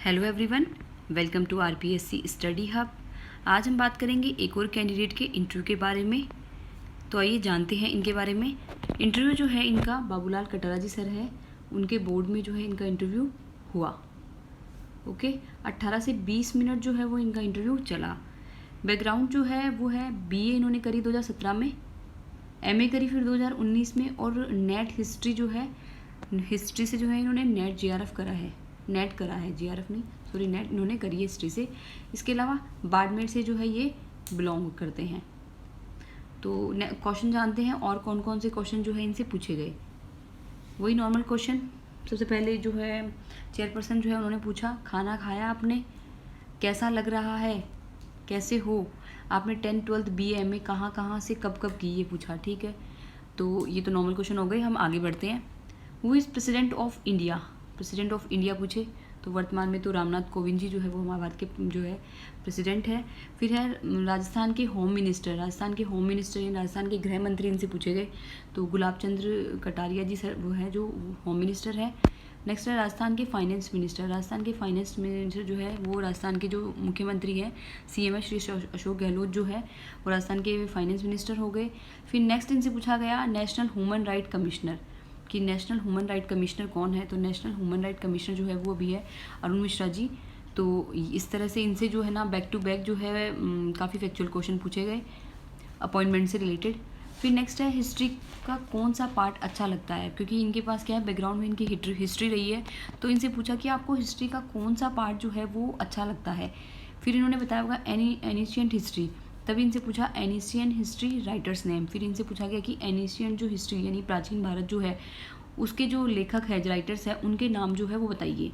Hello everyone, welcome to RPSC study hub. आज हम बात करेंगे एक और कैंडिडेट के इंटरव्यू के बारे में। तो आइए जानते हैं इनके बारे में। इंटरव्यू जो है इनका बाबूलाल कटारा जी सर है, उनके बोर्ड में जो है इनका इंटरव्यू हुआ। ओके, 18 से 20 मिनट जो है वो इनका इंटरव्यू चला। बैकग्राउंड जो है वो है बीए इन्होंने करी 2017 में, एमए करी फिर 2019 में, और नेट हिस्ट्री जो है, हिस्ट्री से जो है इन्होंने नेट जीआरएफ करा है, नेट करा है, जीआरएफ नहीं सॉरी, नेट इन्होंने करी है हिस्ट्री से। इसके अलावा बाड़मेर से जो है ये बिलोंग करते हैं। तो क्वेश्चन जानते हैं और कौन कौन से क्वेश्चन जो है इनसे पूछे गए। वही नॉर्मल क्वेश्चन। सबसे पहले जो है चेयरपर्सन जो है उन्होंने पूछा, खाना खाया आपने, कैसा लग रहा है, कैसे हो, आपने 10th 12th BA में कहाँ कहाँ से कब कब की, ये पूछा। ठीक है, तो ये तो नॉर्मल क्वेश्चन हो गए। हम आगे बढ़ते हैं। Who is president of India, president of India पूछे तो वर्तमान में तो रामनाथ कोविंद जी जो है वो हमारे भारत के जो है प्रेसिडेंट है। फिर है राजस्थान के होम मिनिस्टर, राजस्थान के होम मिनिस्टर या राजस्थान के गृह मंत्री इनसे पूछे गए तो गुलाब चंद्र कटारिया जी सर वो है जो होम मिनिस्टर है। नेक्स्ट है राजस्थान के फाइनेंस मिनिस्टर, राजस्थान के फाइनेंस मिनिस्टर जो है वो राजस्थान के जो मुख्यमंत्री हैं CM है श्री अशोक गहलोत जो है वो राजस्थान के फाइनेंस मिनिस्टर हो गए। फिर नेक्स्ट इनसे पूछा गया नेशनल ह्यूमन राइट कमिश्नर, कि नेशनल ह्यूमन राइट कमिश्नर कौन है। तो नेशनल ह्यूमन राइट कमिश्नर जो है वो भी है अरुण मिश्रा जी। तो इस तरह से इनसे जो है ना बैक टू बैक जो है काफ़ी फैक्चुअल क्वेश्चन पूछे गए अपॉइंटमेंट से रिलेटेड। फिर नेक्स्ट है हिस्ट्री का कौन सा पार्ट अच्छा लगता है, क्योंकि इनके पास क्या है बैकग्राउंड में इनकी हिस्ट्री रही है, तो इनसे पूछा कि आपको हिस्ट्री का कौन सा पार्ट जो है वो अच्छा लगता है। फिर इन्होंने बताया होगा एनिशियंट हिस्ट्री, तभी इनसे पूछा एनिशियन हिस्ट्री राइटर्स नेम। फिर इनसे पूछा गया कि एनिशियन जो हिस्ट्री यानी प्राचीन भारत जो है उसके जो लेखक है, जो राइटर्स है, उनके नाम जो है वो बताइए।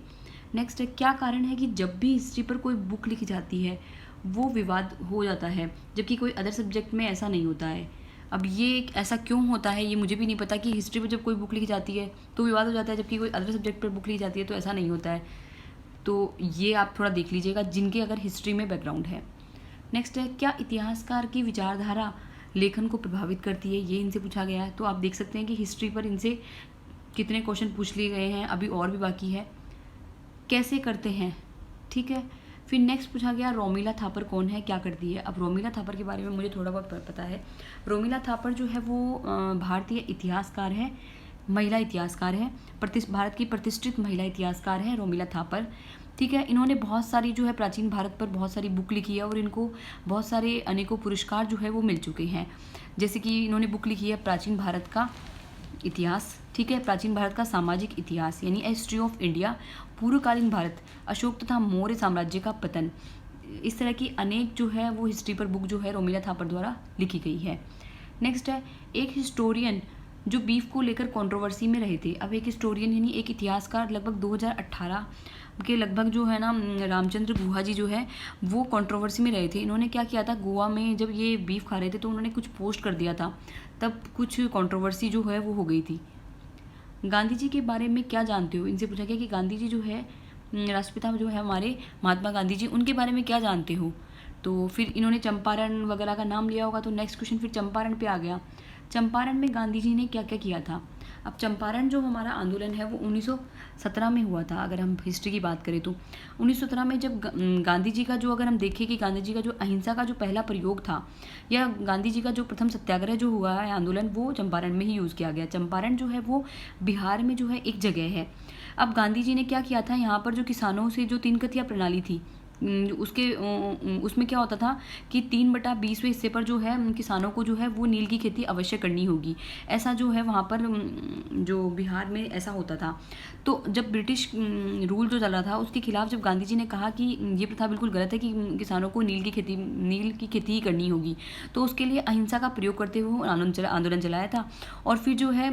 नेक्स्ट है क्या कारण है कि जब भी हिस्ट्री पर कोई बुक लिखी जाती है वो विवाद हो जाता है, जबकि कोई अदर सब्जेक्ट में ऐसा नहीं होता है। अब ये ऐसा क्यों होता है ये मुझे भी नहीं पता, कि हिस्ट्री पर जब कोई बुक लिखी जाती है तो विवाद हो जाता है, जबकि कोई अदर सब्जेक्ट पर बुक लिखी जाती है तो ऐसा नहीं होता है। तो ये आप थोड़ा देख लीजिएगा जिनके अगर हिस्ट्री में बैकग्राउंड है। नेक्स्ट है क्या इतिहासकार की विचारधारा लेखन को प्रभावित करती है, ये इनसे पूछा गया है। तो आप देख सकते हैं कि हिस्ट्री पर इनसे कितने क्वेश्चन पूछ लिए गए हैं, अभी और भी बाकी है। कैसे करते हैं, ठीक है। फिर नेक्स्ट पूछा गया रोमिला थापर कौन है, क्या करती है। अब रोमिला थापर के बारे में मुझे थोड़ा बहुत पता है। रोमिला थापर जो है वो भारतीय इतिहासकार है, महिला इतिहासकार है, भारत की प्रतिष्ठित महिला इतिहासकार है रोमिला थापर। ठीक है, इन्होंने बहुत सारी जो है प्राचीन भारत पर बहुत सारी बुक लिखी है और इनको बहुत सारे अनेकों पुरस्कार जो है वो मिल चुके हैं। जैसे कि इन्होंने बुक लिखी है प्राचीन भारत का इतिहास, ठीक है, प्राचीन भारत का सामाजिक इतिहास यानी हिस्ट्री ऑफ इंडिया, पूर्वकालीन भारत, अशोक तथा मौर्य साम्राज्य का पतन। इस तरह की अनेक जो है वो हिस्ट्री पर बुक जो है रोमिला थापर द्वारा लिखी गई है। नेक्स्ट है एक हिस्टोरियन जो बीफ को लेकर कंट्रोवर्सी में रहे थे। अब एक हिस्टोरियन यानी एक इतिहासकार लगभग 2018 के लगभग जो है ना रामचंद्र गुहा जी जो है वो कंट्रोवर्सी में रहे थे। इन्होंने क्या किया था, गोवा में जब ये बीफ खा रहे थे तो उन्होंने कुछ पोस्ट कर दिया था, तब कुछ कंट्रोवर्सी जो है वो हो गई थी। गांधी जी के बारे में क्या जानते हो, इनसे पूछा गया कि गांधी जी जो है राष्ट्रपिता जो है हमारे महात्मा गांधी जी, उनके बारे में क्या जानते हो। तो फिर इन्होंने चंपारण वगैरह का नाम लिया होगा, तो नेक्स्ट क्वेश्चन फिर चंपारण पे आ गया। चंपारण में गांधी जी ने क्या क्या किया था। अब चंपारण जो हमारा आंदोलन है वो 1917 में हुआ था। अगर हम हिस्ट्री की बात करें तो 1917 में जब गांधी जी का जो, अगर हम देखें कि गांधी जी का जो अहिंसा का जो पहला प्रयोग था या गांधी जी का जो प्रथम सत्याग्रह जो हुआ है आंदोलन, वो चंपारण में ही यूज़ किया गया। चंपारण जो है वो बिहार में जो है एक जगह है। अब गांधी जी ने क्या किया था, यहाँ पर जो किसानों से जो 3 कथिया प्रणाली थी उसमें क्या होता था कि 3/20वें हिस्से पर जो है किसानों को जो है वो नील की खेती अवश्य करनी होगी, ऐसा जो है वहाँ पर जो बिहार में ऐसा होता था। तो जब ब्रिटिश रूल जो चल रहा था उसके खिलाफ जब गांधी जी ने कहा कि ये प्रथा बिल्कुल गलत है कि किसानों को नील की खेती ही करनी होगी, तो उसके लिए अहिंसा का प्रयोग करते हुए आंदोलन चलाया था। और फिर जो है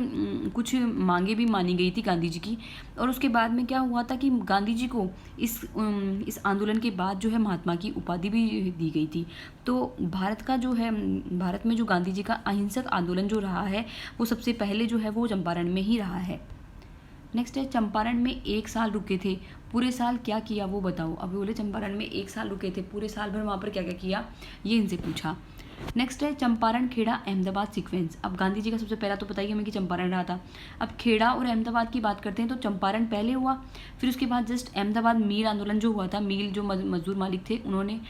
कुछ मांगे भी मानी गई थी गांधी जी की। और उसके बाद में क्या हुआ था कि गांधी जी को इस आंदोलन के बाद जो है महात्मा की उपाधि भी दी गई थी। तो भारत का जो है, भारत में जो गांधी जी का अहिंसक आंदोलन जो रहा है वो सबसे पहले जो है वो चंपारण में ही रहा है। नेक्स्ट है चंपारण में 1 साल रुके थे, पूरे साल क्या किया वो बताओ। अब बोले चंपारण में 1 साल रुके थे, पूरे साल भर वहाँ पर क्या क्या किया ये इनसे पूछा। नेक्स्ट है चंपारण खेड़ा अहमदाबाद सीक्वेंस। अब गांधी जी का सबसे पहला तो पता ही हमें कि चंपारण रहा था। अब खेड़ा और अहमदाबाद की बात करते हैं तो चंपारण पहले हुआ, फिर उसके बाद जस्ट अहमदाबाद मील आंदोलन जो हुआ था, मील जो मजदूर मालिक थे उन्होंने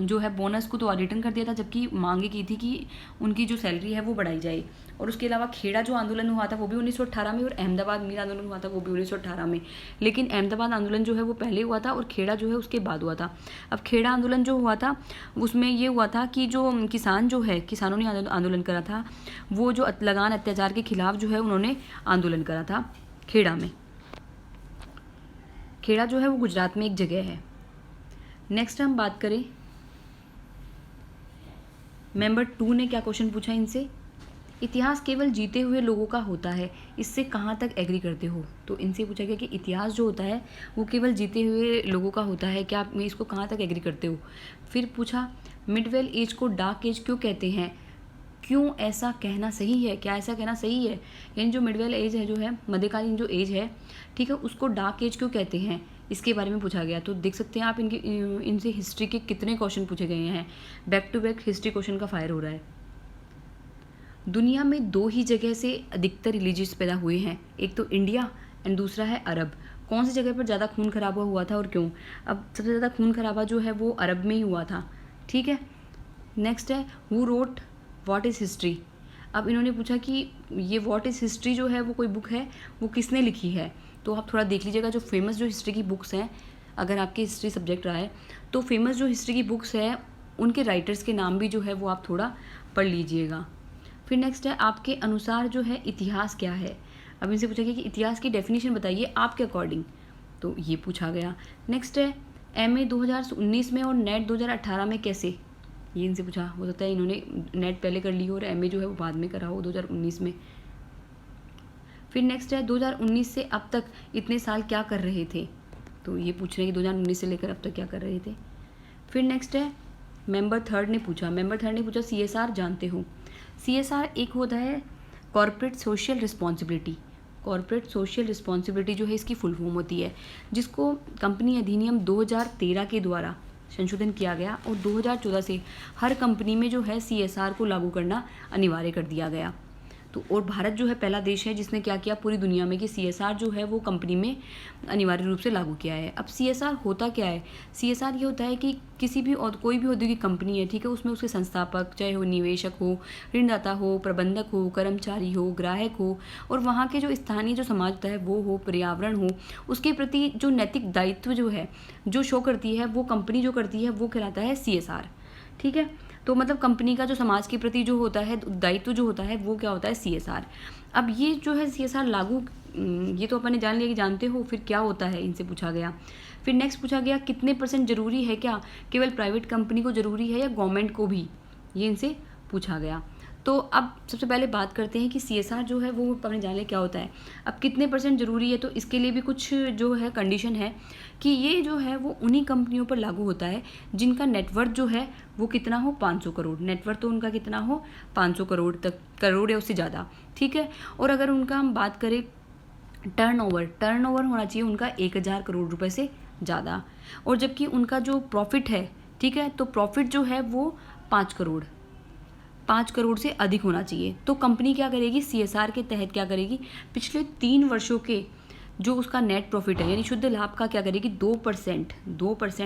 जो है बोनस को तो रिटर्न कर दिया था, जबकि मांगे की थी कि उनकी जो सैलरी है वो बढ़ाई जाए। और उसके अलावा खेड़ा जो आंदोलन हुआ था वो भी 1918 में, और अहमदाबाद मील आंदोलन हुआ था वो भी 1918 में। लेकिन अहमदाबाद आंदोलन जो है वो पहले हुआ था और खेड़ा जो है उसके बाद हुआ था। अब खेड़ा आंदोलन जो हुआ था उसमें ये हुआ था कि जो किसान जो है, किसानों ने आंदोलन करा था, वो जो लगान अत्याचार के खिलाफ जो है उन्होंने आंदोलन करा था खेड़ा में। खेड़ा जो है वो गुजरात में एक जगह है। नेक्स्ट हम बात करें, मेंबर 2 ने क्या क्वेश्चन पूछा इनसे, इतिहास केवल जीते हुए लोगों का होता है, इससे कहाँ तक एग्री करते हो। तो इनसे पूछा गया कि इतिहास जो होता है वो केवल जीते हुए लोगों का होता है, क्या आप इसको कहाँ तक एग्री करते हो। फिर पूछा मिडवेल एज को डार्क एज क्यों कहते हैं, क्यों ऐसा कहना सही है, क्या ऐसा कहना सही है। यानी जो मिडवेल एज है, जो है मध्यकालीन जो एज है, ठीक है, उसको डार्क एज क्यों कहते हैं, इसके बारे में पूछा गया। तो देख सकते हैं आप इनसे हिस्ट्री के कितने क्वेश्चन पूछे गए हैं। Back to back history question का फायर हो रहा है। दुनिया में 2 ही जगह से अधिकतर रिलीजियस पैदा हुए हैं, एक तो इंडिया एंड दूसरा है अरब। कौन सी जगह पर ज़्यादा खून खराबा हुआ था और क्यों। अब सबसे ज़्यादा खून खराबा जो है वो अरब में ही हुआ था, ठीक है। नेक्स्ट है who wrote what is history. अब इन्होंने पूछा कि ये व्हाट इज़ हिस्ट्री जो है वो कोई बुक है, वो किसने लिखी है। तो आप थोड़ा देख लीजिएगा, जो फेमस जो हिस्ट्री की बुक्स हैं, अगर आपकी हिस्ट्री सब्जेक्ट रहा है तो फेमस जो हिस्ट्री की बुक्स है उनके राइटर्स के नाम भी जो है वो आप थोड़ा पढ़ लीजिएगा। फिर नेक्स्ट है आपके अनुसार जो है इतिहास क्या है। अब इनसे पूछा गया कि इतिहास की डेफिनेशन बताइए आपके अकॉर्डिंग, तो ये पूछा गया। नेक्स्ट है MA 2019 में और नेट 2018 में कैसे, ये इनसे पूछा। हो सकता है इन्होंने नेट पहले कर ली हो और MA जो है वो बाद में करा हो 2019 में। फिर नेक्स्ट है 2019 से अब तक इतने साल क्या कर रहे थे, तो ये पूछ रहे हैं कि 2019 से लेकर अब तक क्या कर रहे थे। फिर नेक्स्ट है मेंबर थर्ड ने पूछा CSR जानते हो। CSR एक होता है corporate social responsibility. Corporate social responsibility जो है इसकी फुल फॉर्म होती है, जिसको कंपनी अधिनियम 2013 के द्वारा संशोधन किया गया और 2014 से हर कंपनी में जो है CSR को लागू करना अनिवार्य कर दिया गया। तो और भारत जो है पहला देश है जिसने क्या किया पूरी दुनिया में कि CSR जो है वो कंपनी में अनिवार्य रूप से लागू किया है। अब CSR होता क्या है, CSR ये होता है कि किसी भी और कोई भी औद्योगिक कंपनी है, ठीक है, उसमें उसके संस्थापक चाहे वो निवेशक हो, ऋणदाता हो, प्रबंधक हो, कर्मचारी हो, ग्राहक हो, और वहाँ के जो स्थानीय जो समाज होता है वो हो, पर्यावरण हो, उसके प्रति जो नैतिक दायित्व जो है जो शो करती है वो कंपनी जो करती है वो कहलाता है CSR, ठीक है। तो मतलब कंपनी का जो समाज के प्रति जो होता है दायित्व जो होता है वो क्या होता है CSR। अब ये जो है CSR लागू, ये तो अपन ने जान लिया कि जानते हो, फिर क्या होता है इनसे पूछा गया। फिर नेक्स्ट पूछा गया कितने % जरूरी है, क्या केवल प्राइवेट कंपनी को ज़रूरी है या गवर्नमेंट को भी, ये इनसे पूछा गया। तो अब सबसे पहले बात करते हैं कि CSR जो है वो अपने जान लिया क्या होता है। अब कितने % ज़रूरी है, तो इसके लिए भी कुछ जो है कंडीशन है कि ये जो है वो उन्हीं कंपनियों पर लागू होता है जिनका नेटवर्थ जो है वो कितना हो 500 करोड़, नेटवर्थ तो उनका कितना हो 500 करोड़ तक, करोड़ या उससे ज़्यादा, ठीक है। और अगर उनका हम बात करें टर्नओवर होना चाहिए उनका 1000 करोड़ रुपए से ज़्यादा, और जबकि उनका जो प्रॉफिट है, ठीक है, तो प्रॉफिट जो है वो 5 करोड़ से अधिक होना चाहिए। तो कंपनी क्या करेगी CSR के तहत क्या करेगी, पिछले 3 वर्षों के जो उसका नेट प्रॉफिट है यानी शुद्ध लाभ का क्या करेगी 2%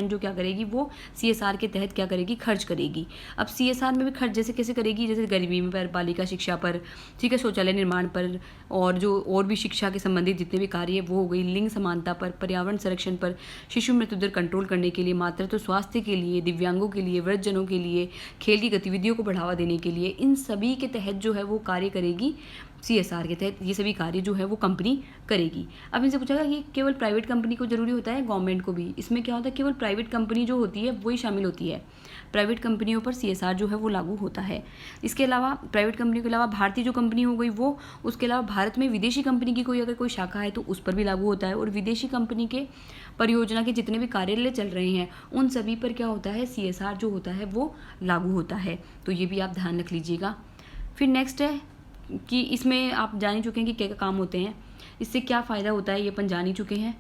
जो क्या करेगी वो CSR के तहत क्या करेगी खर्च करेगी। अब CSR में भी खर्च जैसे कैसे करेगी, जैसे गरीबी में पर, बालिका शिक्षा पर, ठीक है, शौचालय निर्माण पर, और जो और भी शिक्षा के संबंधित जितने भी कार्य है वो हो गई, लिंग समानता पर, पर्यावरण संरक्षण पर, शिशु मृत्यु दर कंट्रोल करने के लिए, मातृत्व स्वास्थ्य के लिए, दिव्यांगों के लिए, वृद्धजनों के लिए, खेल की गतिविधियों को बढ़ावा देने के लिए, इन सभी के तहत जो है वो कार्य करेगी। CSR के तहत ये सभी कार्य जो है वो कंपनी करेगी। अब इनसे पूछा गया कि केवल प्राइवेट कंपनी को जरूरी होता है गवर्नमेंट को भी, इसमें क्या होता है केवल प्राइवेट कंपनी जो होती है वही शामिल होती है, प्राइवेट कंपनियों पर CSR जो है वो लागू होता है। इसके अलावा प्राइवेट कंपनी के अलावा भारतीय जो कंपनी हो गई वो, उसके अलावा भारत में विदेशी कंपनी की कोई अगर कोई शाखा है तो उस पर भी लागू होता है, और विदेशी कंपनी के परियोजना के जितने भी कार्यालय चल रहे हैं उन सभी पर क्या होता है CSR जो होता है वो लागू होता है। तो ये भी आप ध्यान रख लीजिएगा। फिर नेक्स्ट है कि इसमें आप जान ही चुके हैं कि क्या क्या काम होते हैं, इससे क्या फ़ायदा होता है ये अपन जान ही चुके हैं।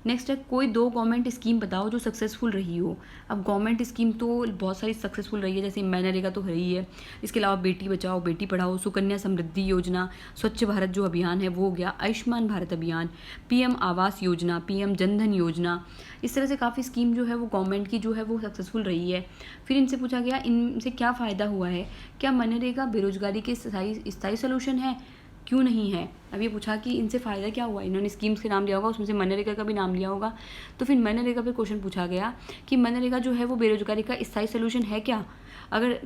नेक्स्ट है कोई 2 गवर्नमेंट स्कीम बताओ जो सक्सेसफुल रही हो। अब गवर्नमेंट स्कीम तो बहुत सारी सक्सेसफुल रही है, जैसे मनरेगा तो रही है, इसके अलावा बेटी बचाओ बेटी पढ़ाओ, सुकन्या समृद्धि योजना, स्वच्छ भारत जो अभियान है वो हो गया, आयुष्मान भारत अभियान, पीएम आवास योजना, पीएम जनधन योजना, इस तरह से काफ़ी स्कीम जो है वो गवर्नमेंट की जो है वो सक्सेसफुल रही है। फिर इनसे पूछा गया इनसे क्या फ़ायदा हुआ है, क्या मनरेगा बेरोजगारी के स्थायी सोल्यूशन है, क्यों नहीं है। अब ये पूछा कि इनसे फ़ायदा क्या हुआ, इन्होंने स्कीम्स के नाम लिया होगा, उसमें से मनरेगा का भी नाम लिया होगा, तो फिर मनरेगा पे क्वेश्चन पूछा गया कि मनरेगा जो है वो बेरोजगारी का स्थायी सोल्यूशन है क्या, अगर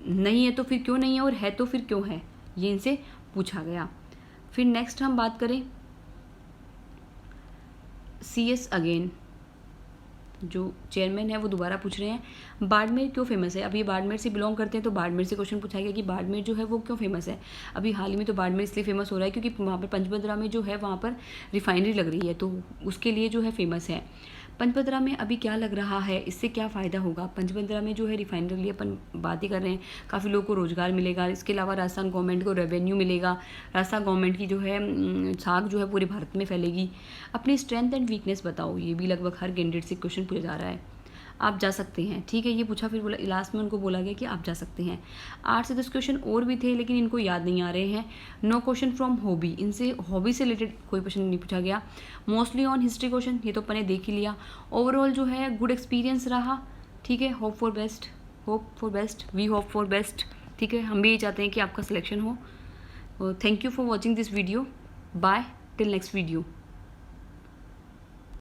नहीं है तो फिर क्यों नहीं है, और है तो फिर क्यों है, ये इनसे पूछा गया। फिर नेक्स्ट हम बात करें CS अगेन, जो चेयरमैन है वो दोबारा पूछ रहे हैं बाड़मेर क्यों फेमस है। अभी बाड़मेर से बिलोंग करते हैं तो बाड़मेर से क्वेश्चन पूछा गया कि बाड़मेर जो है वो क्यों फेमस है। अभी हाल ही में तो बाड़मेर इसलिए फेमस हो रहा है क्योंकि वहाँ पर पंचभद्रा में जो है वहाँ पर रिफाइनरी लग रही है, तो उसके लिए जो है फेमस है। पंचभद्रा में अभी क्या लग रहा है, इससे क्या फ़ायदा होगा। पंचभद्रा में जो है रिफाइनरी लिए अपन बात ही कर रहे हैं, काफ़ी लोगों को रोज़गार मिलेगा, इसके अलावा राजस्थान गवर्नमेंट को रेवेन्यू मिलेगा, राजस्थान गवर्नमेंट की जो है साख जो है पूरे भारत में फैलेगी। अपनी स्ट्रेंथ एंड वीकनेस बताओ, ये भी लगभग हर कैंडिडेट से क्वेश्चन पूछा जा रहा है। आप जा सकते हैं, ठीक है, ये पूछा, फिर बोला लास्ट में उनको बोला गया कि आप जा सकते हैं। 8 से 10 क्वेश्चन और भी थे लेकिन इनको याद नहीं आ रहे हैं। नो क्वेश्चन फ्रॉम हॉबी, इनसे हॉबी से रिलेटेड कोई क्वेश्चन नहीं पूछा गया। मोस्टली ऑन हिस्ट्री क्वेश्चन, ये तो अपने देख ही लिया। ओवरऑल जो है गुड एक्सपीरियंस रहा, ठीक है, hope for best, we hope for best, ठीक है, हम भी यही चाहते हैं कि आपका सिलेक्शन हो। Thank you for watching this video, bye till next video.